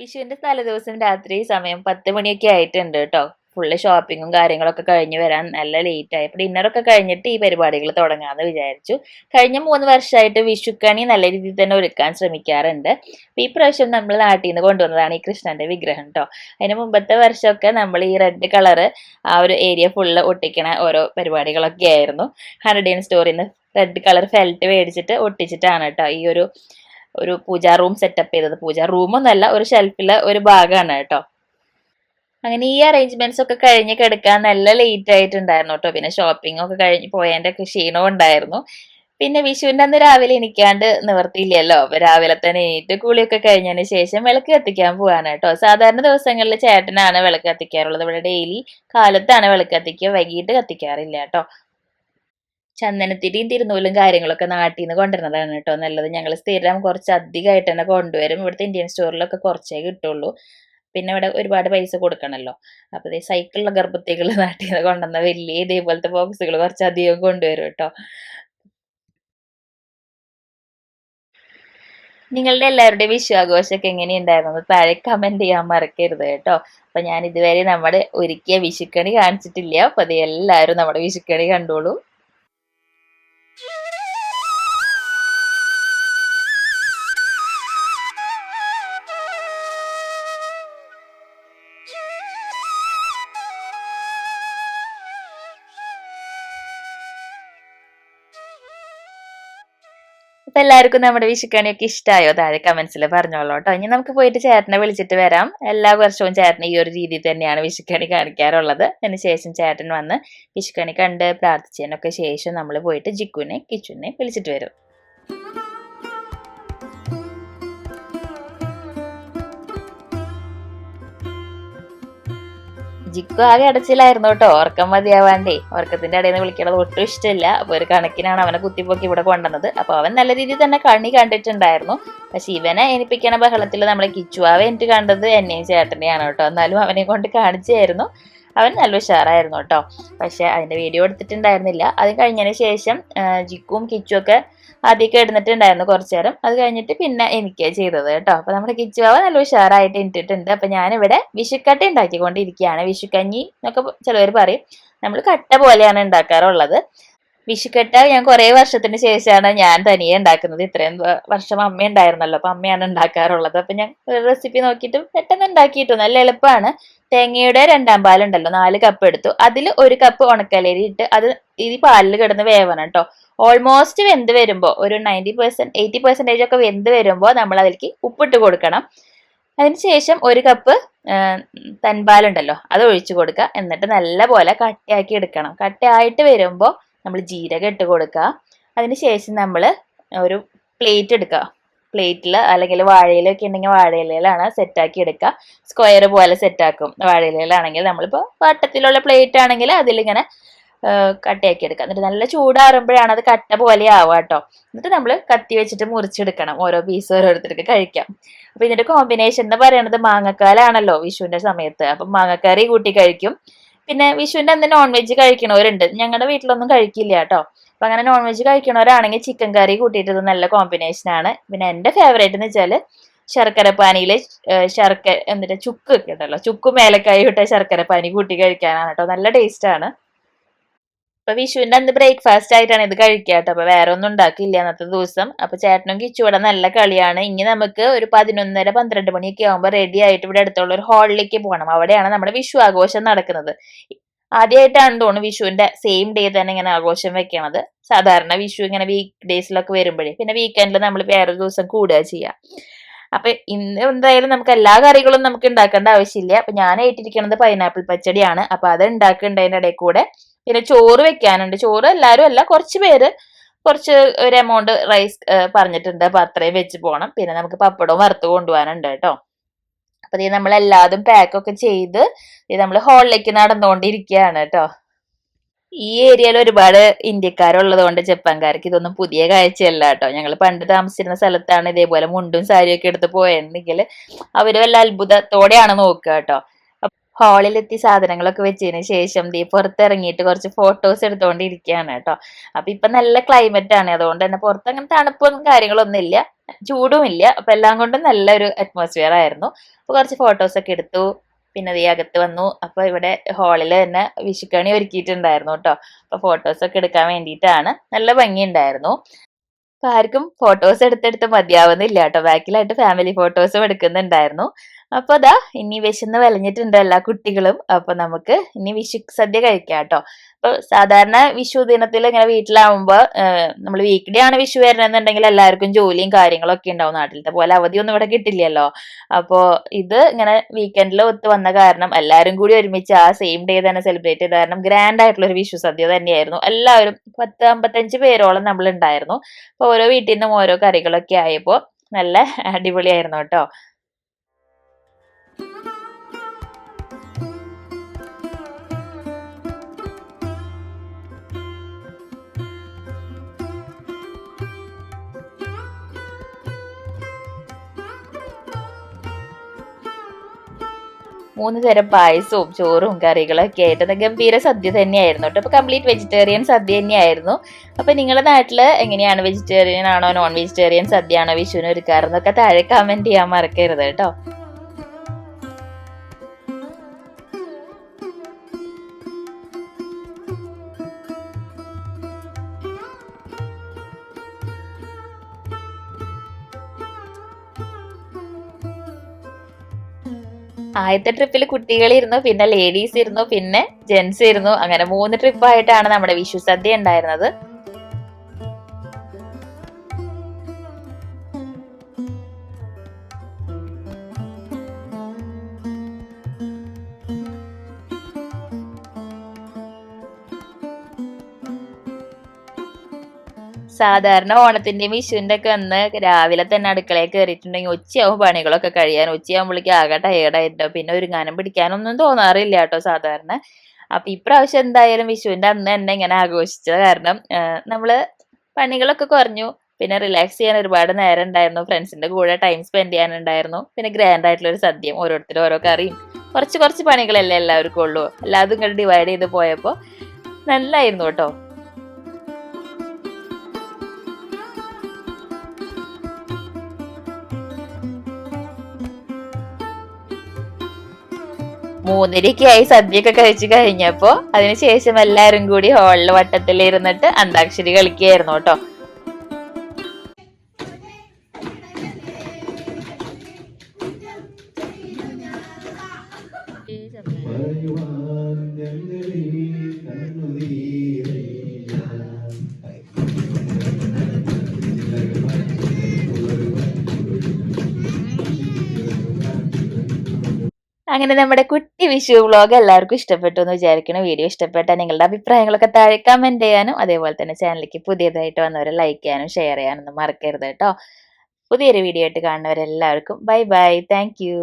വിഷുവിന്റെ തലേദിവസം രാത്രി സമയം 10 മണിയൊക്കെ ആയിട്ടുണ്ട് കേട്ടോ. ഫുള്ള് ഷോപ്പിങ്ങും കാര്യങ്ങളൊക്കെ കഴിഞ്ഞ് വരാൻ നല്ല ലേറ്റ് ആയി. അപ്പൊ ഡിന്നറൊക്കെ കഴിഞ്ഞിട്ട് ഈ പരിപാടികൾ തുടങ്ങാന്ന് വിചാരിച്ചു. കഴിഞ്ഞ 3 വർഷമായിട്ട് വിഷുക്കണി നല്ല രീതിയിൽ തന്നെ ഒരുക്കാൻ ശ്രമിക്കാറുണ്ട്. അപ്പൊ ഈ പ്രാവശ്യം നമ്മൾ നാട്ടിൽ നിന്ന് കൊണ്ടുവന്നതാണ് ഈ കൃഷ്ണന്റെ വിഗ്രഹം കേട്ടോ. അതിന് മുമ്പത്തെ വർഷമൊക്കെ നമ്മൾ ഈ റെഡ് കളറ് ആ ഒരു ഏരിയ ഫുള്ള് ഒട്ടിക്കണ ഓരോ പരിപാടികളൊക്കെ ആയിരുന്നു. 100 സ്റ്റോറിൽ നിന്ന് റെഡ് കളർ ഫെൽറ്റ് മേടിച്ചിട്ട് ഒട്ടിച്ചിട്ടാണ് കേട്ടോ ഈ ഒരു പൂജാ റൂം സെറ്റപ്പ് ചെയ്തത്. പൂജാ റൂമൊന്നല്ല, ഒരു ഷെൽഫിലെ ഒരു ഭാഗമാണ് കേട്ടോ. അങ്ങനെ ഈ അറേഞ്ച്മെന്റ്സ് ഒക്കെ കഴിഞ്ഞ് കിടക്കാൻ നല്ല ലേറ്റ് ആയിട്ടുണ്ടായിരുന്നു കേട്ടോ. പിന്നെ ഷോപ്പിംഗ് ഒക്കെ കഴിഞ്ഞ് പോയതിന്റെ ഒക്കെ ക്ഷീണവും ഉണ്ടായിരുന്നു. പിന്നെ വിഷുവിന്റെ അന്ന് രാവിലെ എണിക്കാണ്ട് നിവർത്തിയില്ലല്ലോ. അപ്പൊ രാവിലെ തന്നെ എണീറ്റ് കുളിയൊക്കെ കഴിഞ്ഞതിന് ശേഷം വിളക്ക് കത്തിക്കാൻ പോവാണ് കേട്ടോ. സാധാരണ ദിവസങ്ങളിൽ ചേട്ടനാണ് വിളക്ക് കത്തിക്കാറുള്ളത്. ഇവിടെ ഡെയിലി കാലത്താണ് വിളക്ക് കത്തിക്കുക, വൈകിട്ട് കത്തിക്കാറില്ല കേട്ടോ. ചന്ദനത്തിരിയും തിരുനൂലും കാര്യങ്ങളൊക്കെ നാട്ടിൽ നിന്ന് കൊണ്ടുവരുന്നതാണ് കേട്ടോ നല്ലത്. ഞങ്ങൾ സ്ഥിരം കുറച്ച് അധികമായിട്ട് തന്നെ കൊണ്ടുവരും. ഇവിടുത്തെ ഇന്ത്യൻ സ്റ്റോറിലൊക്കെ കുറച്ചേ കിട്ടുള്ളൂ. പിന്നെ ഇവിടെ ഒരുപാട് പൈസ കൊടുക്കണമല്ലോ. അപ്പൊ ഈ സൈക്കിളിലെ ഗർഭത്തേക്കുള്ള നാട്ടിൽ നിന്ന് കൊണ്ടുവന്ന വലിയ ഇതേപോലത്തെ ബോക്സുകൾ കുറച്ചധികം കൊണ്ടുവരും കേട്ടോ. നിങ്ങളുടെ എല്ലാവരുടെയും വിഷുവാഘോഷമൊക്കെ എങ്ങനെയുണ്ടായിരുന്നു താഴെ കമന്റ് ചെയ്യാൻ മറക്കരുത് കേട്ടോ. അപ്പൊ ഞാൻ ഇതുവരെ നമ്മുടെ ഒരുക്കിയ വിഷുക്കണി കാണിച്ചിട്ടില്ല. അപ്പൊ അത് എല്ലാവരും നമ്മുടെ വിഷുക്കണി കണ്ടോളൂ. അപ്പൊ എല്ലാവർക്കും നമ്മുടെ വിഷുക്കണിയൊക്കെ ഇഷ്ടമായോ? താഴെ കമന്റ്സിൽ പറഞ്ഞോളൂ കേട്ടോ. ഇനി നമുക്ക് പോയിട്ട് ചേട്ടനെ വിളിച്ചിട്ട് വരാം. എല്ലാ വർഷവും ചേട്ടന് ഈ ഒരു രീതിയിൽ തന്നെയാണ് വിഷുക്കണി കാണിക്കാറുള്ളത്. അതിന് ശേഷം ചേട്ടൻ വന്ന് വിഷുക്കണി കണ്ട് പ്രാർത്ഥിച്ചതിനൊക്കെ ശേഷം നമ്മൾ പോയിട്ട് ജിക്കുനെ കിച്ചുനെ വിളിച്ചിട്ട് വരും. ജിക്കു ആകെ അടച്ചിലായിരുന്നു കേട്ടോ. ഉറക്കം മതിയാവാണ്ടേ ഉറക്കത്തിന്റെ ഇടയിൽ നിന്ന് വിളിക്കണത് ഒട്ടും ഇഷ്ടമില്ല. അപ്പൊ ഒരു കണക്കിനാണ് അവനെ കുത്തിപ്പൊക്കി ഇവിടെ കൊണ്ടുവന്നത്. അപ്പൊ അവൻ നല്ല രീതിയിൽ തന്നെ കണി കണ്ടിട്ടുണ്ടായിരുന്നു. പക്ഷെ ഇവനെ എനിപ്പിക്കണ ബഹളത്തിൽ നമ്മളെ കിച്ചുവാവെ എനിക്ക് കണ്ടത് എന്നെയും ചേട്ടനെയാണ് കേട്ടോ. എന്നാലും അവനെ കൊണ്ട് കാണിച്ചായിരുന്നു. അവൻ നല്ല ഉഷാറായിരുന്നു കേട്ടോ. പക്ഷെ അതിന്റെ വീഡിയോ എടുത്തിട്ടുണ്ടായിരുന്നില്ല. അത് കഴിഞ്ഞതിന് ശേഷം ജിക്കും കിച്ചും ഒക്കെ ആദ്യമൊക്കെ എടുത്തിട്ടുണ്ടായിരുന്നു കുറച്ചു നേരം. അത് കഴിഞ്ഞിട്ട് പിന്നെ എനിക്ക് ചെയ്തത് കേട്ടോ. അപ്പൊ നമ്മുടെ കിച്ചുവാവ നല്ല ഉഷാറായിട്ട് ഇട്ടിട്ടുണ്ട്. അപ്പൊ ഞാനിവിടെ വിഷുക്കട്ട ഉണ്ടാക്കിക്കൊണ്ടിരിക്കുകയാണ്. വിഷുക്കഞ്ഞി എന്നൊക്കെ ചിലവർ പറയും. നമ്മൾ കട്ട പോലെയാണ് ഉണ്ടാക്കാറുള്ളത്. വിഷുക്കട്ട ഞാൻ കുറെ വർഷത്തിന് ശേഷമാണ് ഞാൻ തനിയെ ഉണ്ടാക്കുന്നത്. ഇത്രയും വർഷം അമ്മ ഉണ്ടായിരുന്നല്ലോ. അപ്പൊ അമ്മയാണ് ഉണ്ടാക്കാറുള്ളത്. അപ്പൊ ഞാൻ റെസിപ്പി നോക്കിയിട്ട് പെട്ടെന്ന് ഉണ്ടാക്കിയിട്ടു. നല്ല എളുപ്പമാണ്. തേങ്ങയുടെ 2 പാലുണ്ടല്ലോ, 4 കപ്പ് എടുത്തു. അതിൽ 1 കപ്പ് ഉണക്കലരി ഇട്ട് അത് ഈ പാലിൽ കിടന്ന് വേവണം കേട്ടോ. ഓൾമോസ്റ്റ് വെന്ത് വരുമ്പോ ഒരു 80% ഒക്കെ വെന്ത് വരുമ്പോ നമ്മൾ അതിലേക്ക് ഉപ്പിട്ട് കൊടുക്കണം. അതിനുശേഷം 1 കപ്പ് തൻപാലുണ്ടല്ലോ അത് ഒഴിച്ചു കൊടുക്കുക. എന്നിട്ട് നല്ല പോലെ കട്ടയാക്കി എടുക്കണം. കട്ടയായിട്ട് വരുമ്പോ നമ്മൾ ജീരകം ഇട്ട് കൊടുക്കുക. അതിനുശേഷം നമ്മൾ ഒരു പ്ലേറ്റ് എടുക്കുക. പ്ലേറ്റിൽ അല്ലെങ്കിൽ വാഴയിലൊക്കെ ഉണ്ടെങ്കിൽ വാഴയിലയിലാണ് സെറ്റാക്കി എടുക്കുക. സ്ക്വയർ പോലെ സെറ്റാക്കും. വാഴയിലയിലാണെങ്കിൽ നമ്മളിപ്പോൾ വട്ടത്തിലുള്ള പ്ലേറ്റ് ആണെങ്കിൽ അതിലിങ്ങനെ കട്ടയാക്കി എടുക്കുക. എന്നിട്ട് നല്ല ചൂടാറുമ്പോഴാണ് അത് കട്ട പോലെ ആവുക കേട്ടോ. എന്നിട്ട് നമ്മൾ കത്തി വെച്ചിട്ട് മുറിച്ചെടുക്കണം. ഓരോ പീസ് ഓരോരുത്തർക്ക് കഴിക്കാം. അപ്പൊ ഇതിന്റെ കോമ്പിനേഷൻ എന്ന് പറയുന്നത് മാങ്ങക്കാലാണല്ലോ വിഷുവിന്റെ സമയത്ത്. അപ്പം മാങ്ങക്കറി കൂട്ടി കഴിക്കും. പിന്നെ വിഷുവിന്റെ അന്ന് നോൺ വെജ് കഴിക്കണവരുണ്ട്. ഞങ്ങളുടെ വീട്ടിലൊന്നും കഴിക്കില്ല കേട്ടോ. അപ്പൊ അങ്ങനെ നോൺ വെജ് കഴിക്കണവരാണെങ്കിൽ ചിക്കൻ കറി കൂട്ടിയിട്ട് നല്ല കോമ്പിനേഷൻ ആണ്. പിന്നെ എന്റെ ഫേവറേറ്റ് എന്ന് വെച്ചാല് ശർക്കരപ്പാനിയിലെ എന്നിട്ട് ചുക്ക് ഉണ്ടല്ലോ, ചുക്കും ഏലക്കായും ഇട്ട ശർക്കരപ്പാനി കൂട്ടി കഴിക്കാനാണ് കേട്ടോ. നല്ല ടേസ്റ്റ് ആണ്. അപ്പൊ വിഷുവിന്റെ അന്ന് ബ്രേക്ക്ഫാസ്റ്റ് ആയിട്ടാണ് ഇത് കഴിക്കുക കേട്ടോ. അപ്പൊ വേറെ ഒന്നും ഉണ്ടാക്കില്ല അന്നത്തെ ദിവസം. അപ്പൊ ചേട്ടനും കിച്ചുവിടെ നല്ല കളിയാണ്. ഇനി നമുക്ക് ഒരു 11:30-12 മണിയൊക്കെ ആകുമ്പോൾ റെഡി ആയിട്ട് ഇവിടെ അടുത്തുള്ള ഒരു ഹാളിലേക്ക് പോകണം. അവിടെയാണ് നമ്മുടെ വിഷു ആഘോഷം നടക്കുന്നത്. ആദ്യമായിട്ടാണ് തോന്നുന്നു വിഷുവിന്റെ സെയിം ഡേ തന്നെ ഇങ്ങനെ ആഘോഷം വെക്കണത്. സാധാരണ വിഷു ഇങ്ങനെ വീക്ക് ഡേയ്സിലൊക്കെ വരുമ്പോഴേ, പിന്നെ വീക്കെൻഡിൽ നമ്മൾ വേറൊരു ദിവസം കൂടുക ചെയ്യാം. അപ്പൊ ഇന്ന് എന്തായാലും നമുക്ക് എല്ലാ കറികളും നമുക്ക് ഉണ്ടാക്കേണ്ട ആവശ്യമില്ല. അപ്പൊ ഞാൻ ഏറ്റിരിക്കുന്നത് പൈനാപ്പിൾ പച്ചടിയാണ്. അപ്പൊ അത് ഉണ്ടാക്കേണ്ടതിന്റെ ഇടയിൽ കൂടെ പിന്നെ ചോറ് വെക്കാനുണ്ട്. ചോറ് എല്ലാവരും അല്ല, കുറച്ച് പേര് കുറച്ച് ഒരു എമൗണ്ട് റൈസ് പറഞ്ഞിട്ടുണ്ട്. അപ്പൊ അത്രയും വെച്ച് പോകണം. പിന്നെ നമുക്ക് പപ്പടവും വറുത്ത് കൊണ്ടുപോകാനുണ്ട് കേട്ടോ. അപ്പൊ ഇത് നമ്മളെല്ലാതും പാക്കൊക്കെ ചെയ്ത് നമ്മൾ ഹാളിലേക്ക് നടന്നുകൊണ്ടിരിക്കുകയാണ് കേട്ടോ. ഈ ഏരിയയിൽ ഒരുപാട് ഇന്ത്യക്കാരുള്ളത് കൊണ്ട് ജപ്പാൻകാർക്ക് ഇതൊന്നും പുതിയ കാഴ്ചയല്ല കേട്ടോ. ഞങ്ങൾ പണ്ട് താമസിച്ചിരുന്ന സ്ഥലത്താണ് ഇതേപോലെ മുണ്ടും സാരിയൊക്കെ എടുത്ത് പോയെങ്കിൽ അവര് വല്ല അത്ഭുതത്തോടെയാണ് നോക്കുക കേട്ടോ. ഹാളിലെത്തി സാധനങ്ങളൊക്കെ വെച്ചതിന് ശേഷം ദീ പുറത്തിറങ്ങിയിട്ട് കുറച്ച് ഫോട്ടോസ് എടുത്തുകൊണ്ടിരിക്കുകയാണ് കേട്ടോ. അപ്പൊ ഇപ്പൊ നല്ല ക്ലൈമറ്റ് ആണ്, അതുകൊണ്ട് തന്നെ പുറത്ത് അങ്ങനെ തണുപ്പും കാര്യങ്ങളൊന്നും ഇല്ല, ചൂടും ഇല്ല. അപ്പൊ എല്ലാം കൊണ്ടും നല്ലൊരു അറ്റ്മോസ്ഫിയർ ആയിരുന്നു. അപ്പൊ കുറച്ച് ഫോട്ടോസ് ഒക്കെ എടുത്തു. പിന്നെ ദീ അകത്ത് വന്നു. അപ്പൊ ഇവിടെ ഹാളിൽ തന്നെ വിഷുക്കണി ഒരുക്കിയിട്ടുണ്ടായിരുന്നു കേട്ടോ. അപ്പൊ ഫോട്ടോസ് ഒക്കെ എടുക്കാൻ വേണ്ടിയിട്ടാണ്. നല്ല ഭംഗിയുണ്ടായിരുന്നു. അപ്പൊ ആർക്കും ഫോട്ടോസ് എടുത്തെടുത്ത് മതിയാവുന്നില്ല കേട്ടോ. ബാക്കിലായിട്ട് ഫാമിലി ഫോട്ടോസും എടുക്കുന്നുണ്ടായിരുന്നു. അപ്പൊ ദാ ഇനി വിശന്ന് വലഞ്ഞിട്ടുണ്ട് എല്ലാ കുട്ടികളും. അപ്പൊ നമുക്ക് ഇനി വിഷു സദ്യ കഴിക്കാം കേട്ടോ. അപ്പൊ സാധാരണ വിഷു ദിനത്തിൽ ഇങ്ങനെ വീട്ടിലാവുമ്പോ നമ്മൾ വീക്ക് ഡേ ആണ് വിഷു വരണമെന്നുണ്ടെങ്കിൽ എല്ലാവർക്കും ജോലിയും കാര്യങ്ങളൊക്കെ ഉണ്ടാവും. നാട്ടിലത്തെ പോലെ അവധിയൊന്നും ഇവിടെ കിട്ടില്ലല്ലോ. അപ്പോ ഇത് ഇങ്ങനെ വീക്കെൻഡിൽ ഒത്തു വന്ന കാരണം എല്ലാവരും കൂടി ഒരുമിച്ച് ആ സെയിം ഡേ തന്നെ സെലിബ്രേറ്റ് ചെയ്ത കാരണം ഗ്രാൻഡ് ആയിട്ടുള്ള ഒരു വിഷു സദ്യ തന്നെയായിരുന്നു. എല്ലാവരും 10-55 പേരോളം നമ്മൾ ഉണ്ടായിരുന്നു. അപ്പൊ ഓരോ വീട്ടിൽ നിന്നും ഓരോ കറികളൊക്കെ ആയപ്പോ നല്ല അടിപൊളിയായിരുന്നു കേട്ടോ. 3 തരം പായസവും ചോറും കറികളൊക്കെ ആയിട്ട് ഗംഭീര സദ്യ തന്നെയായിരുന്നു കേട്ടോ. അപ്പൊ കംപ്ലീറ്റ് വെജിറ്റേറിയൻ സദ്യ തന്നെയായിരുന്നു. അപ്പൊ നിങ്ങളുടെ നാട്ടില് എങ്ങനെയാണ്, വെജിറ്റേറിയൻ ആണോ നോൺ വെജിറ്റേറിയൻ സദ്യ ആണോ വിഷുവിന് ഒരുക്കാറെന്നൊക്കെ താഴെ കമന്റ് ചെയ്യാൻ മറക്കരുത് കേട്ടോ. ആദ്യത്തെ ട്രിപ്പിൽ കുട്ടികൾ ഇരുന്നു, പിന്നെ ലേഡീസ് ഇരുന്നു, പിന്നെ ജെന്റ്സ് ഇരുന്നു. അങ്ങനെ 3 ട്രിപ്പായിട്ടാണ് നമ്മുടെ വിഷു സദ്യ ഉണ്ടായിരുന്നത്. സാധാരണ ഓണത്തിന്റെയും വിഷുവിന്റെ ഒക്കെ അന്ന് രാവിലെ തന്നെ അടുക്കളയിൽ കയറിയിട്ടുണ്ടെങ്കിൽ ഉച്ചയാവും പണികളൊക്കെ കഴിയാൻ. ഉച്ചയാകുമ്പോഴേക്കും ആകെ ടയേർഡായിട്ടോ, പിന്നെ ഒരുങ്ങാനും പിടിക്കാനൊന്നും തോന്നാറില്ല കേട്ടോ സാധാരണ. അപ്പൊ ഇപ്രാവശ്യം എന്തായാലും വിഷുവിന്റെ അന്ന് തന്നെ ഇങ്ങനെ ആഘോഷിച്ചത് കാരണം നമ്മള് പണികളൊക്കെ കുറഞ്ഞു. പിന്നെ റിലാക്സ് ചെയ്യാൻ ഒരുപാട് നേരം ഉണ്ടായിരുന്നു. ഫ്രണ്ട്സിന്റെ കൂടെ ടൈം സ്പെൻഡ് ചെയ്യാനുണ്ടായിരുന്നു. പിന്നെ ഗ്രാൻഡ് ആയിട്ടുള്ള ഒരു സദ്യയും ഓരോരുത്തരും ഓരോ കറിയും കുറച്ച് കുറച്ച് പണികളല്ലേ എല്ലാവർക്കും ഉള്ളൂ. എല്ലാതും ഇങ്ങോട്ട് ഡിവൈഡ് ചെയ്ത് പോയപ്പോ നല്ലായിരുന്നു കേട്ടോ. മൂന്നരയ്ക്കായി സദ്യയൊക്കെ കഴിച്ചു കഴിഞ്ഞപ്പോ അതിനുശേഷം എല്ലാരും കൂടി ഹാളിൽ വട്ടത്തിൽ ഇരുന്നിട്ട് അന്താക്ഷരി കളിക്കുകയായിരുന്നു കേട്ടോ. അങ്ങനെ നമ്മുടെ കുട്ടി വിഷു വ്ലോഗ് എല്ലാവർക്കും ഇഷ്ടപ്പെട്ടു എന്ന് വിചാരിക്കണം. വീഡിയോ ഇഷ്ടപ്പെട്ടാൽ നിങ്ങളുടെ അഭിപ്രായങ്ങളൊക്കെ താഴെ കമന്റ് ചെയ്യാനും അതേപോലെ തന്നെ ചാനലിലേക്ക് പുതിയതായിട്ട് വന്നവരെ ലൈക്ക് ചെയ്യാനും ഷെയർ ചെയ്യാനൊന്നും മറക്കരുത് കേട്ടോ. പുതിയൊരു വീഡിയോ ആയിട്ട് കാണുന്നവരെല്ലാവർക്കും ബൈ ബൈ. Thank you.